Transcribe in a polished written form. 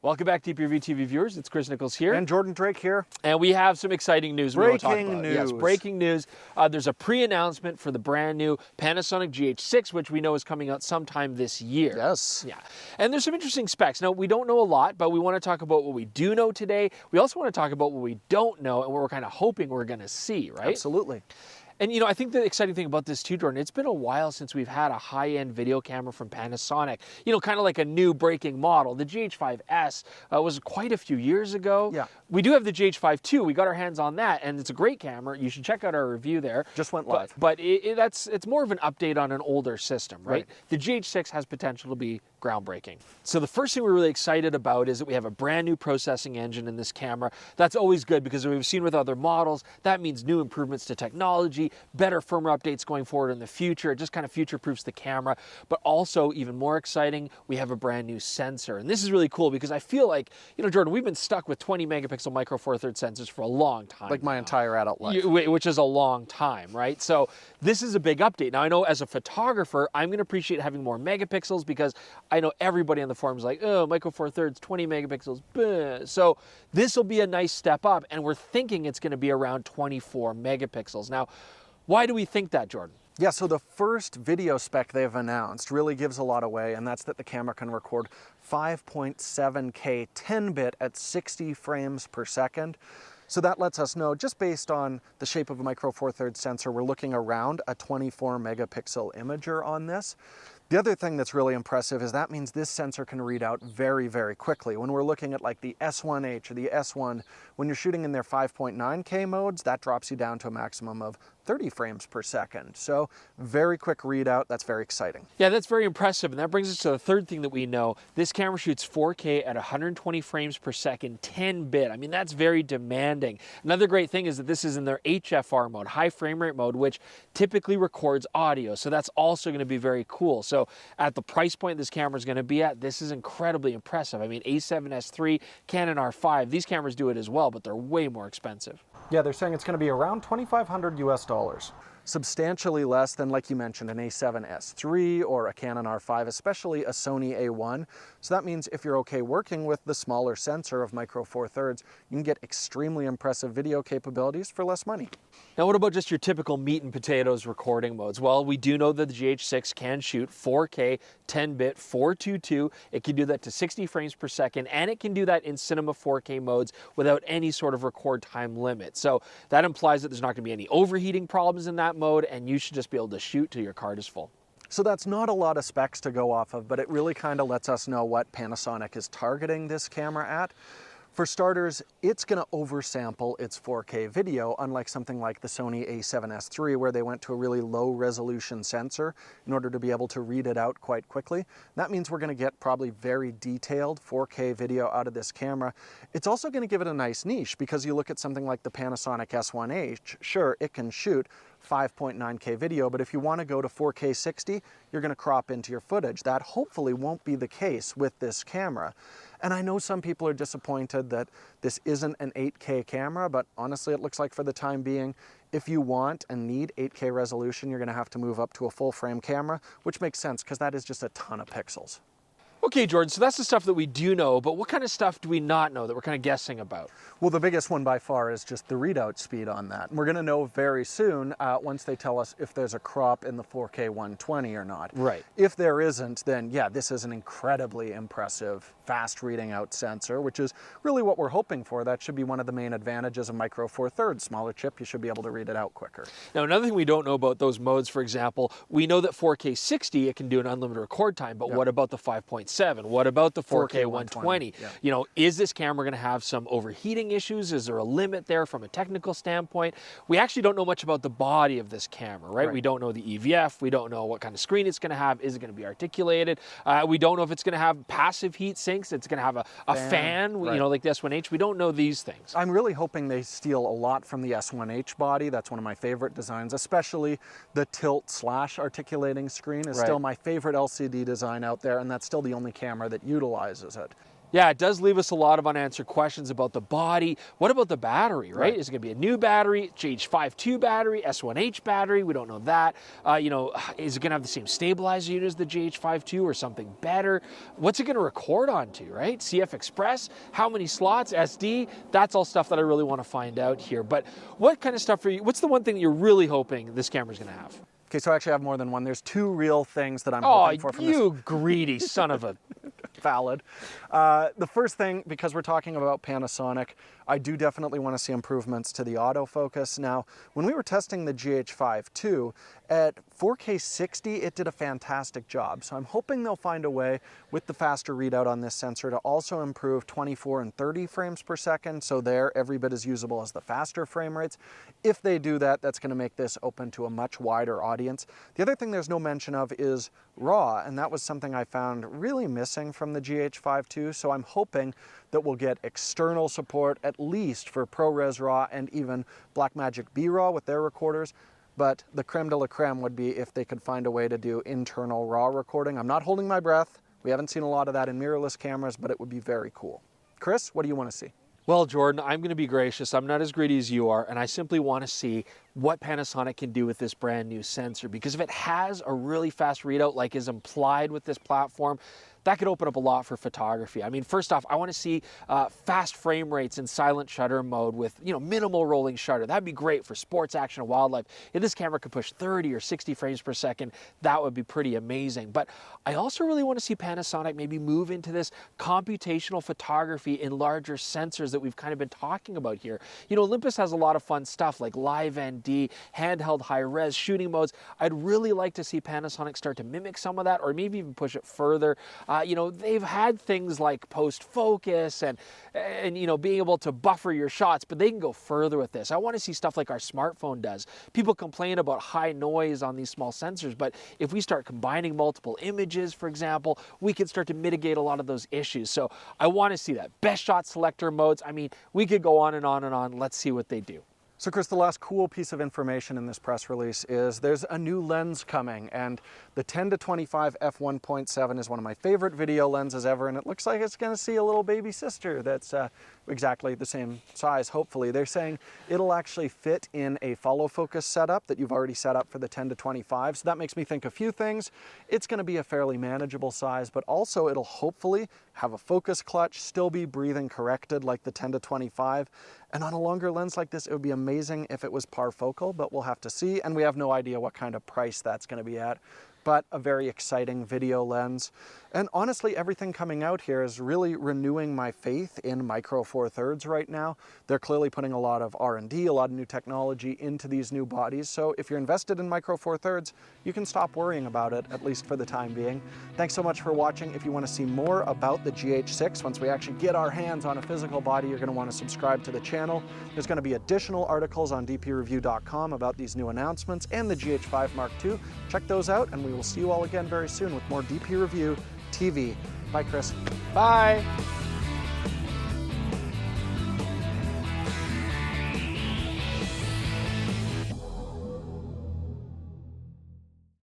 Welcome back to DPReview TV viewers. It's Chris Nichols here. And Jordan Drake here. And we have some exciting news we want to talk about. Breaking news. Yes, breaking news. There's a pre-announcement for the brand new Panasonic GH6, which we know is coming out sometime this year. Yes. Yeah. And there's some interesting specs. Now, we don't know a lot, but we want to talk about what we do know today. We also want to talk about what we don't know and what we're kind of hoping we're going to see, right? Absolutely. And, you know, I think the exciting thing about this too, Jordan, it's been a while since we've had a high-end video camera from Panasonic. You know, kind of like a new breaking model. The GH5S was quite a few years ago. Yeah. We do have the GH5 too. We got our hands on that, and it's a great camera. You should check out our review there. Just went live. But it's more of an update on an older system, right? The GH6 has potential to be groundbreaking. So the first thing we're really excited about is that we have a brand new processing engine in this camera. That's always good because we've seen with other models, that means new improvements to technology, better firmware updates going forward in the future. It just kind of future-proofs the camera. But also, even more exciting, we have a brand new sensor. And this is really cool because I feel like, you know, Jordan, we've been stuck with 20 megapixel micro four thirds sensors for a long time. Like my entire adult life. Which is a long time, right? So this is a big update. Now, I know as a photographer, I'm going to appreciate having more megapixels because I know everybody on the forum is like, oh, micro four thirds, 20 megapixels. Bleh. So this will be a nice step up, and we're thinking it's going to be around 24 megapixels. Now, why do we think that, Jordan? Yeah, so the first video spec they've announced really gives a lot away, and that's that the camera can record 5.7K 10-bit at 60 frames per second. So that lets us know, just based on the shape of a micro four thirds sensor, we're looking around a 24 megapixel imager on this. The other thing that's really impressive is that means this sensor can read out very, very quickly. When we're looking at like the S1H or the S1, when you're shooting in their 5.9K modes, that drops you down to a maximum of 30 frames per second. So very quick readout. That's very exciting. Yeah, that's very impressive. And that brings us to the third thing that we know. This camera shoots 4K at 120 frames per second, 10-bit. I mean, that's very demanding. Another great thing is that this is in their HFR mode, high frame rate mode, which typically records audio. So that's also going to be very cool. So at the price point this camera is going to be at, this is incredibly impressive. I mean, A7S III, Canon R5, these cameras do it as well, but they're way more expensive. Yeah, they're saying it's going to be around $2,500 US. Substantially less than, like you mentioned, an A7S III or a Canon R5, especially a Sony A1. So that means if you're okay working with the smaller sensor of micro four thirds, you can get extremely impressive video capabilities for less money. Now, what about just your typical meat and potatoes recording modes? Well, we do know that the GH6 can shoot 4K, 10-bit, 422. It can do that to 60 frames per second, and it can do that in cinema 4K modes without any sort of record time limit. So that implies that there's not going to be any overheating problems in that mode, and you should just be able to shoot till your card is full. So that's not a lot of specs to go off of, but it really kind of lets us know what Panasonic is targeting this camera at. For starters, it's going to oversample its 4K video, unlike something like the Sony A7S III, where they went to a really low resolution sensor in order to be able to read it out quite quickly. That means we're going to get probably very detailed 4K video out of this camera. It's also going to give it a nice niche, because you look at something like the Panasonic S1H, sure, it can shoot 5.9K video, but if you want to go to 4K 60, you're going to crop into your footage. That hopefully won't be the case with this camera. And I know some people are disappointed that this isn't an 8K camera, but honestly, it looks like for the time being, if you want and need 8K resolution, you're going to have to move up to a full frame camera, which makes sense because that is just a ton of pixels. Okay, Jordan, so that's the stuff that we do know, but what kind of stuff do we not know that we're kind of guessing about? Well, the biggest one by far is just the readout speed on that. And we're going to know very soon once they tell us if there's a crop in the 4K 120 or not. Right. If there isn't, then yeah, this is an incredibly impressive fast reading out sensor, which is really what we're hoping for. That should be one of the main advantages of micro four thirds. Smaller chip, you should be able to read it out quicker. Now, another thing we don't know about those modes, for example, we know that 4K 60, it can do an unlimited record time, but what about the 5.7? What about the 4K 120? Yeah. You know, is this camera going to have some overheating issues? Is there a limit there from a technical standpoint? We actually don't know much about the body of this camera, right? We don't know the EVF. We don't know what kind of screen it's going to have. Is it going to be articulated? We don't know if it's going to have passive heat sinks. It's going to have a fan, you know, like the S1H. We don't know these things. I'm really hoping they steal a lot from the S1H body. That's one of my favorite designs, especially the tilt/articulating screen is still my favorite LCD design out there, and that's still the only camera that utilizes it. Yeah, it does leave us a lot of unanswered questions about the body. What about the battery, right? Is it going to be a new battery, GH5 battery, S1H battery? We don't know that. Is it going to have the same stabilizer unit as the GH5 or something better? What's it going to record onto, right? CF Express? How many slots? SD? That's all stuff that I really want to find out here. But what kind of stuff what's the one thing that you're really hoping this camera's going to have? Okay, so I actually have more than one. There's two real things that I'm hoping for from this. Oh, you greedy son of a... Valid. The first thing, because we're talking about Panasonic, I do definitely want to see improvements to the autofocus. Now, when we were testing the GH5 at 4K 60, it did a fantastic job. So I'm hoping they'll find a way with the faster readout on this sensor to also improve 24 and 30 frames per second. So they're every bit as usable as the faster frame rates. If they do that, that's going to make this open to a much wider audience. The other thing there's no mention of is RAW, and that was something I found really missing from the GH5 so I'm hoping that we'll get external support at least for ProRes RAW and even Blackmagic B-RAW with their recorders. But the creme de la creme would be if they could find a way to do internal RAW recording. I'm not holding my breath. We haven't seen a lot of that in mirrorless cameras, but it would be very cool. Chris, what do you want to see? Well, Jordan, I'm going to be gracious. I'm not as greedy as you are, and I simply want to see what Panasonic can do with this brand new sensor, because if it has a really fast readout like is implied with this platform, that could open up a lot for photography. I mean, first off, I want to see fast frame rates in silent shutter mode with, minimal rolling shutter. That'd be great for sports, action, and wildlife. If this camera could push 30 or 60 frames per second, that would be pretty amazing. But I also really want to see Panasonic maybe move into this computational photography in larger sensors that we've kind of been talking about here. Olympus has a lot of fun stuff like live ND, handheld high res, shooting modes. I'd really like to see Panasonic start to mimic some of that, or maybe even push it further. They've had things like post focus and being able to buffer your shots, but they can go further with this. I want to see stuff like our smartphone does. People complain about high noise on these small sensors, but if we start combining multiple images, for example, we can start to mitigate a lot of those issues. So I want to see that. Best shot selector modes. I mean, we could go on and on and on. Let's see what they do. So Chris, the last cool piece of information in this press release is there's a new lens coming, and the 10-25 f1.7 is one of my favorite video lenses ever, and it looks like it's going to see a little baby sister that's exactly the same size, hopefully. They're saying it'll actually fit in a follow focus setup that you've already set up for the 10-25, so that makes me think a few things. It's going to be a fairly manageable size, but also it'll hopefully have a focus clutch, still be breathing corrected like the 10-25, and on a longer lens like this, it would be amazing if it was parfocal, but we'll have to see, and we have no idea what kind of price that's going to be at. But a very exciting video lens. And honestly, everything coming out here is really renewing my faith in Micro Four Thirds right now. They're clearly putting a lot of R&D, a lot of new technology into these new bodies. So if you're invested in Micro Four Thirds, you can stop worrying about it, at least for the time being. Thanks so much for watching. If you want to see more about the GH6, once we actually get our hands on a physical body, you're going to want to subscribe to the channel. There's going to be additional articles on dpreview.com about these new announcements and the GH5 Mark II. Check those out, and we will see you all again very soon with more DP Review TV. Bye, Chris. Bye.